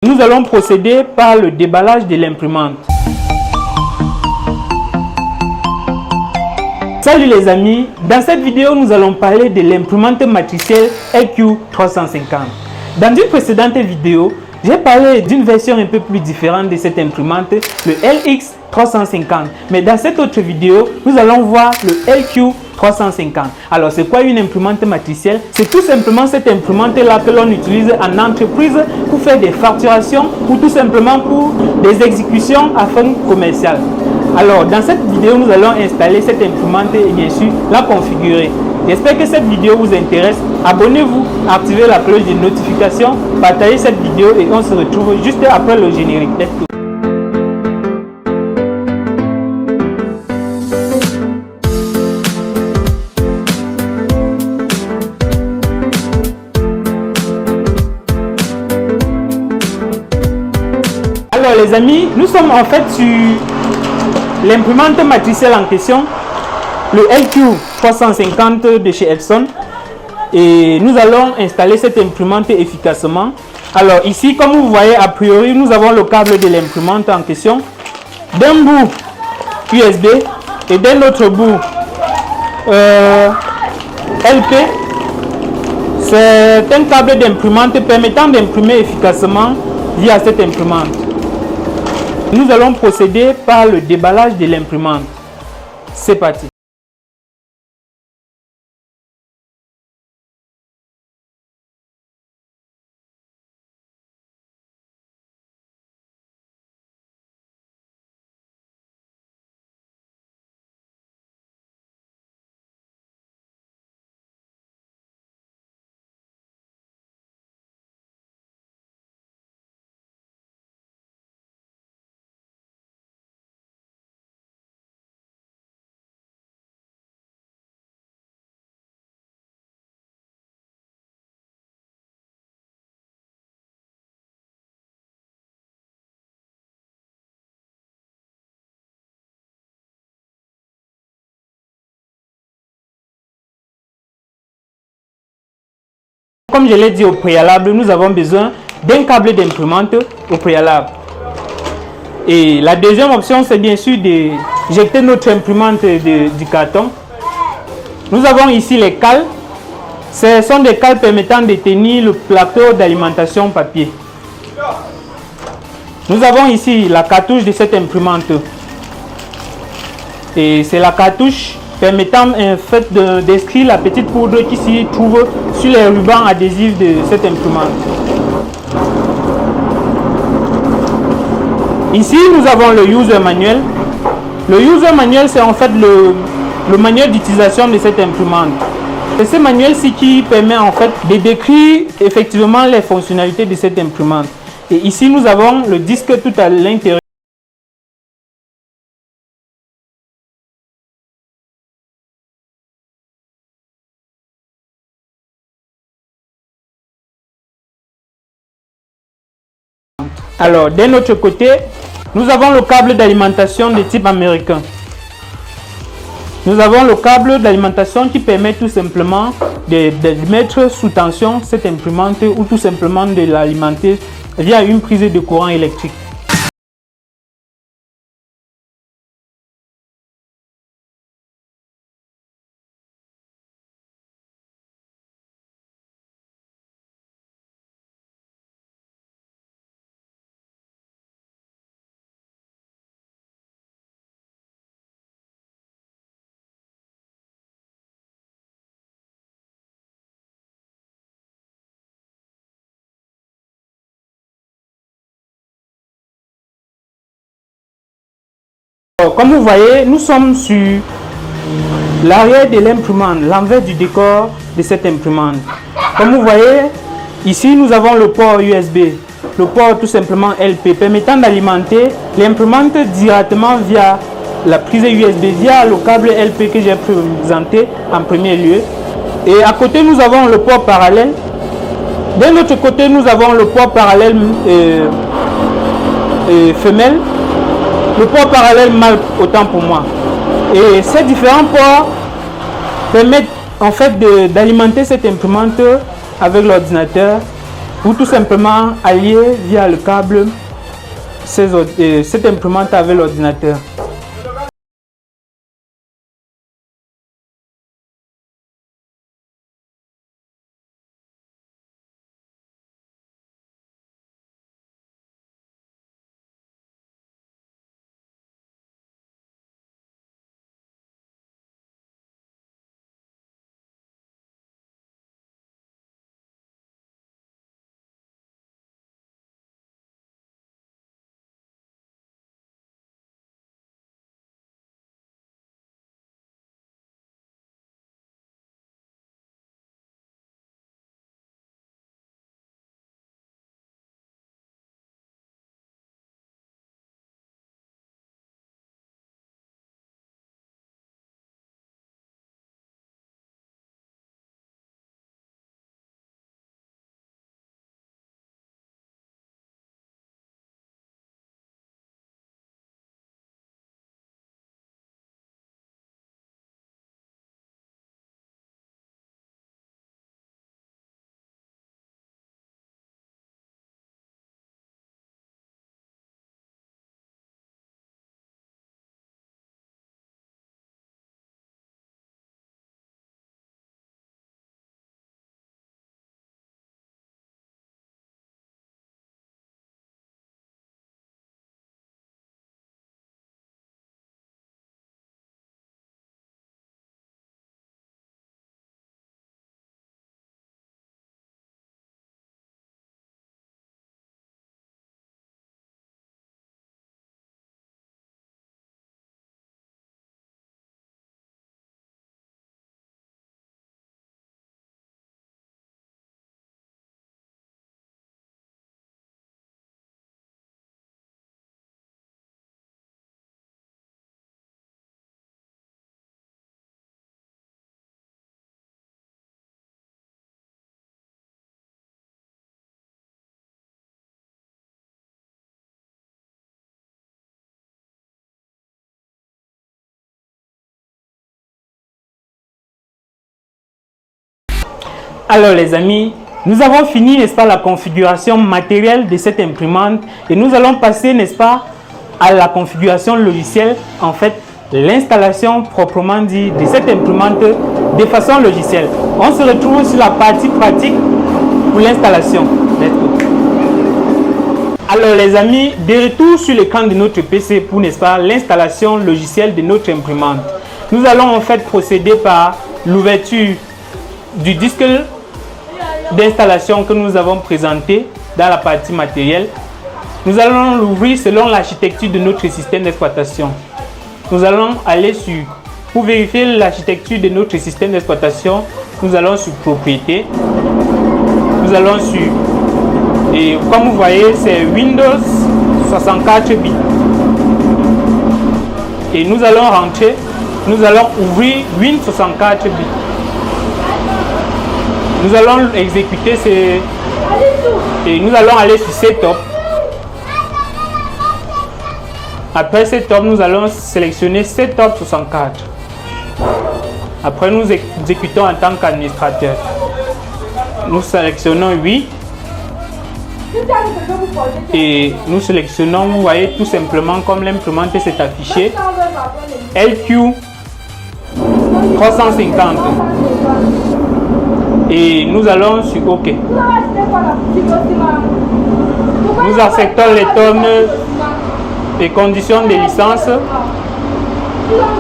Nous allons procéder par le déballage de l'imprimante. Salut les amis, dans cette vidéo nous allons parler de l'imprimante matricielle LQ350. Dans une précédente vidéo, j'ai parlé d'une version un peu plus différente de cette imprimante, le LX350. Mais dans cette autre vidéo, nous allons voir le LQ350. Alors c'est quoi une imprimante matricielle? C'est tout simplement cette imprimante là que l'on utilise en entreprise pour faire des facturations ou tout simplement pour des exécutions à fin commerciale. Alors dans cette vidéo, nous allons installer cette imprimante et bien sûr la configurer. J'espère que cette vidéo vous intéresse. Abonnez-vous, activez la cloche de notification, partagez cette vidéo et on se retrouve juste après le générique. Alors les amis, nous sommes en fait sur l'imprimante matricielle en question, le LQ350 de chez Epson, et nous allons installer cette imprimante efficacement. Alors ici, comme vous voyez, a priori nous avons le câble de l'imprimante en question, d'un bout USB et d'un autre bout LP. C'est un câble d'imprimante permettant d'imprimer efficacement via cette imprimante. Nous allons procéder par le déballage de l'imprimante. C'est parti. Comme je l'ai dit au préalable, nous avons besoin d'un câble d'imprimante au préalable. Et la deuxième option, c'est bien sûr de jeter notre imprimante du carton. Nous avons ici les cales. Ce sont des cales permettant de tenir le plateau d'alimentation papier. Nous avons ici la cartouche de cette imprimante. Et c'est la cartouche permettant en fait d'inscrire la petite poudre qui s'y trouve sur les rubans adhésifs de cette imprimante. Ici, nous avons le user manuel. Le user manuel, c'est en fait le manuel d'utilisation de cette imprimante. C'est ce manuel-ci qui permet en fait de décrire effectivement les fonctionnalités de cette imprimante. Et ici, nous avons le disque tout à l'intérieur. Alors, d'un autre côté, nous avons le câble d'alimentation de type américain. Nous avons le câble d'alimentation qui permet tout simplement de mettre sous tension cette imprimante ou tout simplement de l'alimenter via une prise de courant électrique. Comme vous voyez, nous sommes sur l'arrière de l'imprimante, l'envers du décor de cette imprimante. Comme vous voyez, ici nous avons le port USB, le port tout simplement LP, permettant d'alimenter l'imprimante directement via la prise USB, via le câble LP que j'ai présenté en premier lieu. Et à côté, nous avons le port parallèle. D'un autre côté, nous avons le port parallèle femelle. Le port parallèle mâle, autant pour moi. Et ces différents ports permettent en fait d'alimenter cette imprimante avec l'ordinateur ou tout simplement allier via le câble cette imprimante avec l'ordinateur. Alors les amis, nous avons fini, n'est-ce pas, la configuration matérielle de cette imprimante et nous allons passer, n'est-ce pas, à la configuration logicielle, en fait, l'installation proprement dit de cette imprimante de façon logicielle. On se retrouve sur la partie pratique pour l'installation. Alors les amis, de retour sur l'écran de notre PC pour, n'est-ce pas, l'installation logicielle de notre imprimante. Nous allons en fait procéder par l'ouverture du disque d'installation que nous avons présenté dans la partie matérielle. Nous allons l'ouvrir selon l'architecture de notre système d'exploitation. Nous allons aller sur, pour vérifier l'architecture de notre système d'exploitation, nous allons sur propriété. Nous allons sur, et comme vous voyez, c'est Windows 64 bits. Et nous allons rentrer, nous allons ouvrir Win 64 bits. Nous allons exécuter et nous allons aller sur Setup. Après Setup, nous allons sélectionner Setup 64. Après, nous exécutons en tant qu'administrateur. Nous sélectionnons oui. Et nous sélectionnons, vous voyez, tout simplement comme l'imprimante s'est affiché, LQ 350. Et nous allons sur OK. Nous acceptons les termes et conditions de licence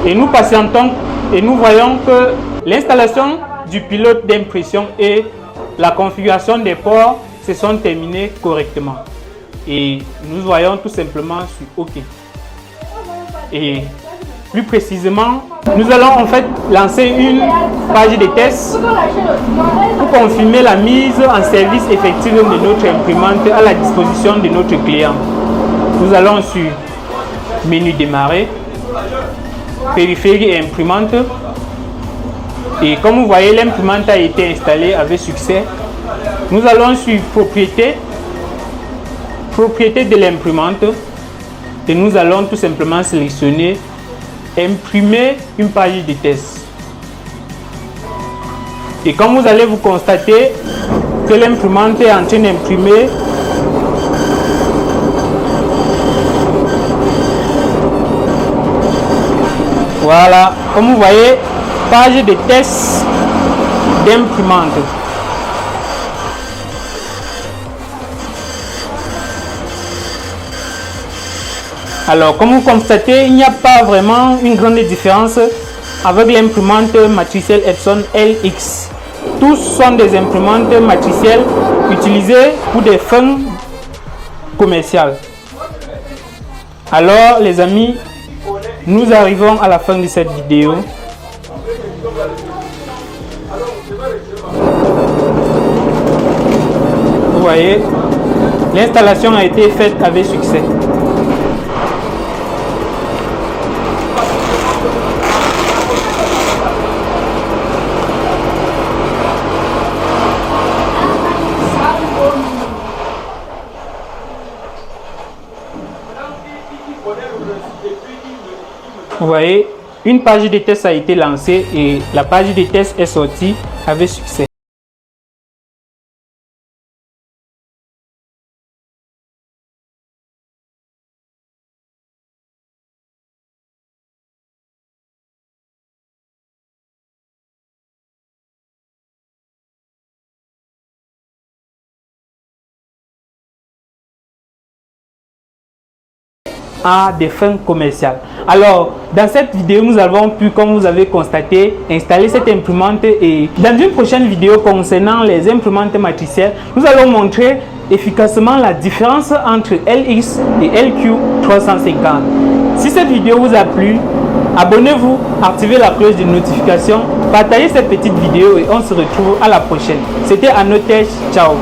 et nous patientons et nous voyons que l'installation du pilote d'impression et la configuration des ports se sont terminées correctement. Et nous voyons tout simplement sur OK. Et plus précisément, nous allons en fait lancer une page de test pour confirmer la mise en service effective de notre imprimante à la disposition de notre client. Nous allons sur menu démarrer, périphérique et imprimante. Et comme vous voyez, l'imprimante a été installée avec succès. Nous allons sur propriété de l'imprimante et nous allons tout simplement sélectionner imprimer une page de test. Et comme vous allez vous constater, que l'imprimante est en train d'imprimer. Voilà, comme vous voyez, page de test d'imprimante. Alors, comme vous constatez, il n'y a pas vraiment une grande différence avec l'imprimante matricielle Epson LX. Tous sont des imprimantes matricielles utilisées pour des fins commerciales. Alors, les amis, nous arrivons à la fin de cette vidéo. Vous voyez, l'installation a été faite avec succès. Vous voyez, une page de test a été lancée et la page de test est sortie avec succès. À des fins commerciales. Alors, dans cette vidéo, nous avons pu, comme vous avez constaté, installer cette imprimante et dans une prochaine vidéo concernant les imprimantes matricielles, nous allons montrer efficacement la différence entre LX et LQ350. Si cette vidéo vous a plu, abonnez-vous, activez la cloche de notification, partagez cette petite vidéo et on se retrouve à la prochaine. C'était Anotech, ciao.